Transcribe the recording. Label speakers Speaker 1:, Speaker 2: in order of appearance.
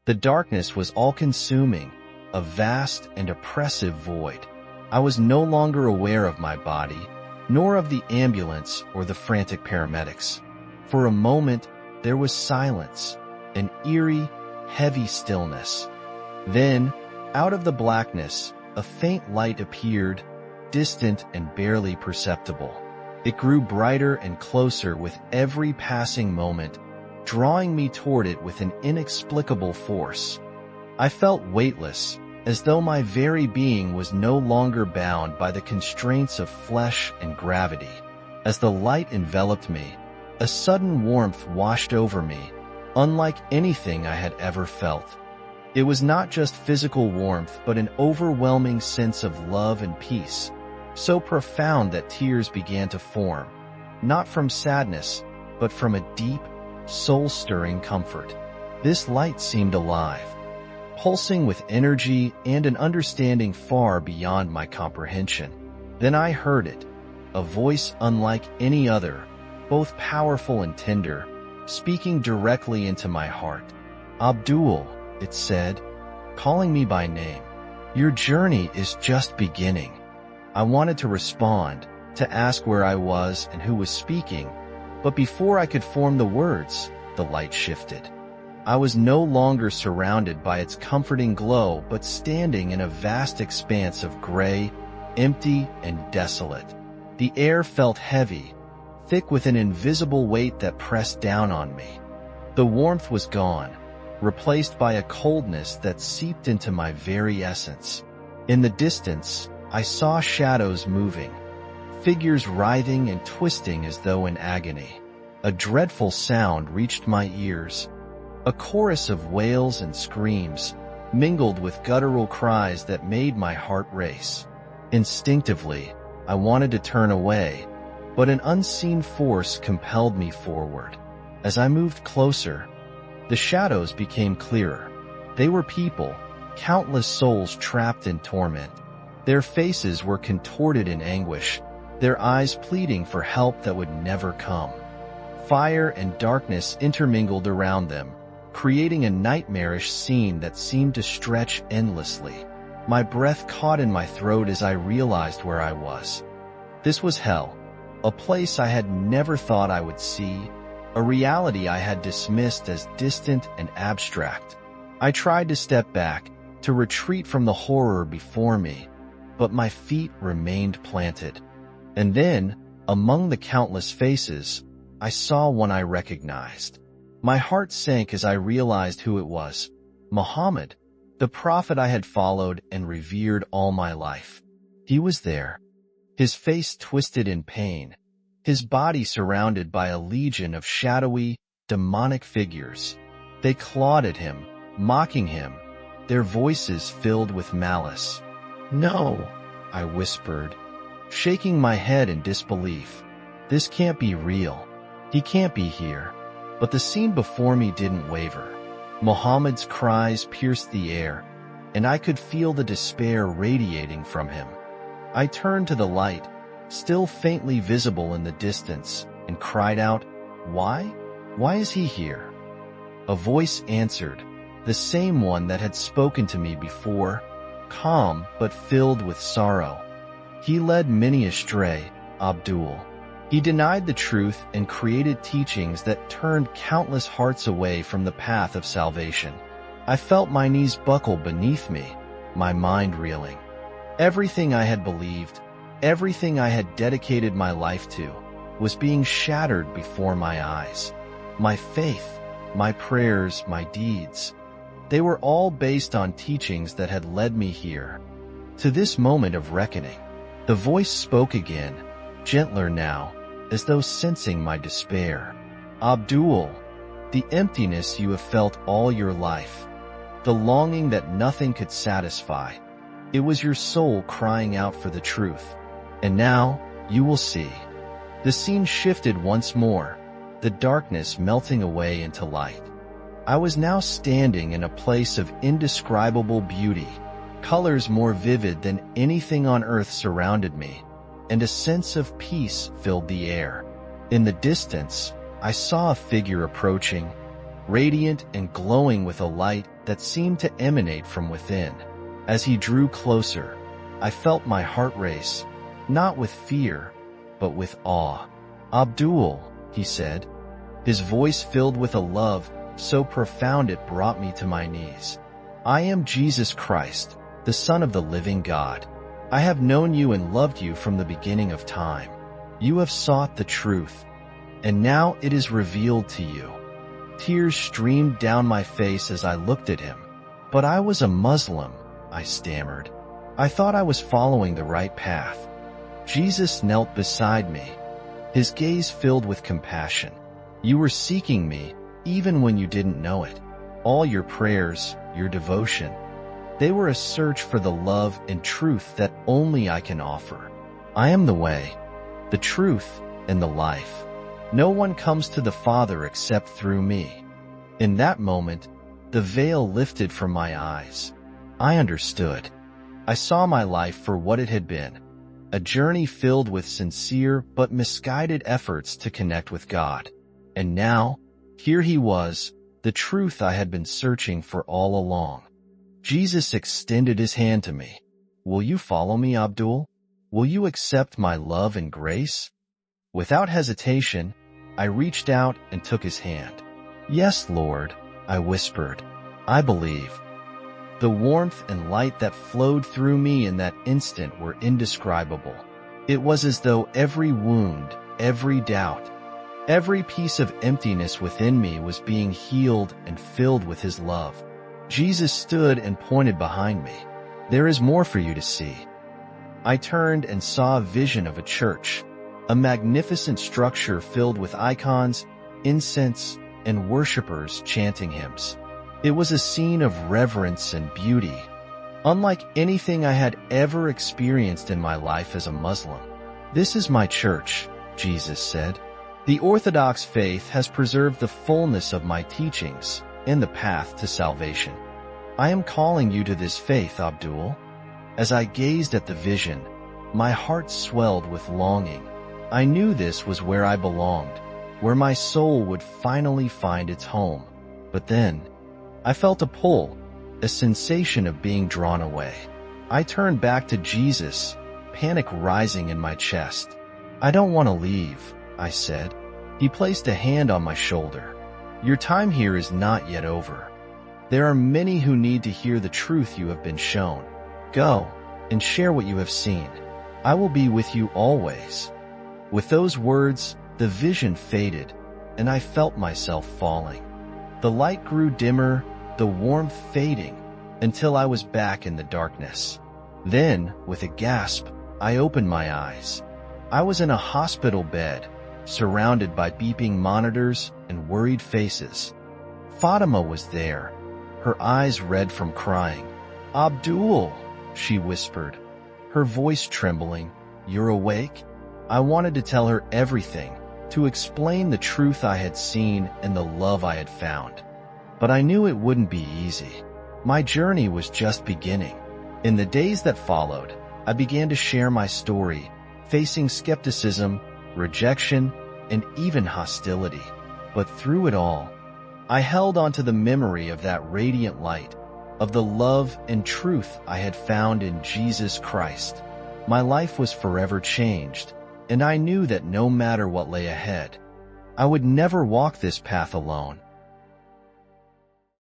Speaker 1: The darkness was all-consuming, a vast and oppressive void. I was no longer aware of my body, nor of the ambulance or the frantic paramedics. For a moment, there was silence, an eerie, heavy stillness. Then, out of the blackness, a faint light appeared, distant and barely perceptible. It grew brighter and closer with every passing moment, drawing me toward it with an inexplicable force. I felt weightless, as though my very being was no longer bound by the constraints of flesh and gravity. As the light enveloped me, a sudden warmth washed over me, unlike anything I had ever felt. It was not just physical warmth, but an overwhelming sense of love and peace, so profound that tears began to form, not from sadness, but from a deep, soul-stirring comfort. This light seemed alive, pulsing with energy and an understanding far beyond my comprehension. Then I heard it, a voice unlike any other, both powerful and tender, speaking directly into my heart. "Abdul," it said, calling me by name. "Your journey is just beginning." I wanted to respond, to ask where I was and who was speaking, but before I could form the words, the light shifted. I was no longer surrounded by its comforting glow, but standing in a vast expanse of gray, empty, and desolate. The air felt heavy, thick with an invisible weight that pressed down on me. The warmth was gone, replaced by a coldness that seeped into my very essence. In the distance, I saw shadows moving, figures writhing and twisting as though in agony. A dreadful sound reached my ears, a chorus of wails and screams, mingled with guttural cries that made my heart race. Instinctively, I wanted to turn away, but an unseen force compelled me forward. As I moved closer, the shadows became clearer. They were people, countless souls trapped in torment. Their faces were contorted in anguish, their eyes pleading for help that would never come. Fire and darkness intermingled around them, creating a nightmarish scene that seemed to stretch endlessly. My breath caught in my throat as I realized where I was. This was hell, a place I had never thought I would see, a reality I had dismissed as distant and abstract. I tried to step back, to retreat from the horror before me, but my feet remained planted. And then, among the countless faces, I saw one I recognized. My heart sank as I realized who it was. Muhammad, the prophet I had followed and revered all my life. He was there, his face twisted in pain, his body surrounded by a legion of shadowy, demonic figures. They clawed at him, mocking him, their voices filled with malice. "No," I whispered, shaking my head in disbelief. "This can't be real. He can't be here." But the scene before me didn't waver. Muhammad's cries pierced the air, and I could feel the despair radiating from him. I turned to the light, still faintly visible in the distance, and cried out, "Why? Why is he here?" A voice answered, the same one that had spoken to me before, calm but filled with sorrow. "He led many astray, Abdul. He denied the truth and created teachings that turned countless hearts away from the path of salvation." I felt my knees buckle beneath me, my mind reeling. Everything I had believed, everything I had dedicated my life to, was being shattered before my eyes. My faith, my prayers, my deeds, they were all based on teachings that had led me here, to this moment of reckoning. The voice spoke again, gentler now, as though sensing my despair. "Abdul, the emptiness you have felt all your life, the longing that nothing could satisfy, it was your soul crying out for the truth. And now, you will see." The scene shifted once more, the darkness melting away into light. I was now standing in a place of indescribable beauty, colors more vivid than anything on earth surrounded me, and a sense of peace filled the air. In the distance, I saw a figure approaching, radiant and glowing with a light that seemed to emanate from within. As he drew closer, I felt my heart race, not with fear, but with awe. "Abdul," he said, his voice filled with a love so profound it brought me to my knees. "I am Jesus Christ, the Son of the living God. I have known you and loved you from the beginning of time. You have sought the truth, and now it is revealed to you." Tears streamed down my face as I looked at him. "But I was a Muslim," I stammered. "I thought I was following the right path." Jesus knelt beside me, his gaze filled with compassion. "You were seeking me even when you didn't know it. All your prayers, your devotion, they were a search for the love and truth that only I can offer. I am the way, the truth, and the life. No one comes to the Father except through me." In that moment, the veil lifted from my eyes. I understood. I saw my life for what it had been, a journey filled with sincere but misguided efforts to connect with God. And now, here he was, the truth I had been searching for all along. Jesus extended his hand to me. "Will you follow me, Abdul? Will you accept my love and grace?" Without hesitation, I reached out and took his hand. "Yes, Lord," I whispered. "I believe." The warmth and light that flowed through me in that instant were indescribable. It was as though every wound, every doubt, every piece of emptiness within me was being healed and filled with his love. Jesus stood and pointed behind me. "There is more for you to see." I turned and saw a vision of a church, a magnificent structure filled with icons, incense, and worshipers chanting hymns. It was a scene of reverence and beauty, unlike anything I had ever experienced in my life as a Muslim. "This is my church," Jesus said. "The Orthodox faith has preserved the fullness of my teachings and the path to salvation. I am calling you to this faith, Abdul." As I gazed at the vision, my heart swelled with longing. I knew this was where I belonged, where my soul would finally find its home. But then, I felt a pull, a sensation of being drawn away. I turned back to Jesus, panic rising in my chest. "I don't want to leave," I said. He placed a hand on my shoulder. "Your time here is not yet over. There are many who need to hear the truth you have been shown. Go and share what you have seen. I will be with you always." With those words, the vision faded, and I felt myself falling. The light grew dimmer, the warmth fading, until I was back in the darkness. Then, with a gasp, I opened my eyes. I was in a hospital bed, surrounded by beeping monitors and worried faces. Fatima was there, her eyes red from crying. "Abdul," she whispered, her voice trembling. "You're awake?" I wanted to tell her everything, to explain the truth I had seen and the love I had found. But I knew it wouldn't be easy. My journey was just beginning. In the days that followed, I began to share my story, facing skepticism, rejection, and even hostility. But through it all, I held on to the memory of that radiant light, of the love and truth I had found in Jesus Christ. My life was forever changed, and I knew that no matter what lay ahead, I would never walk this path alone.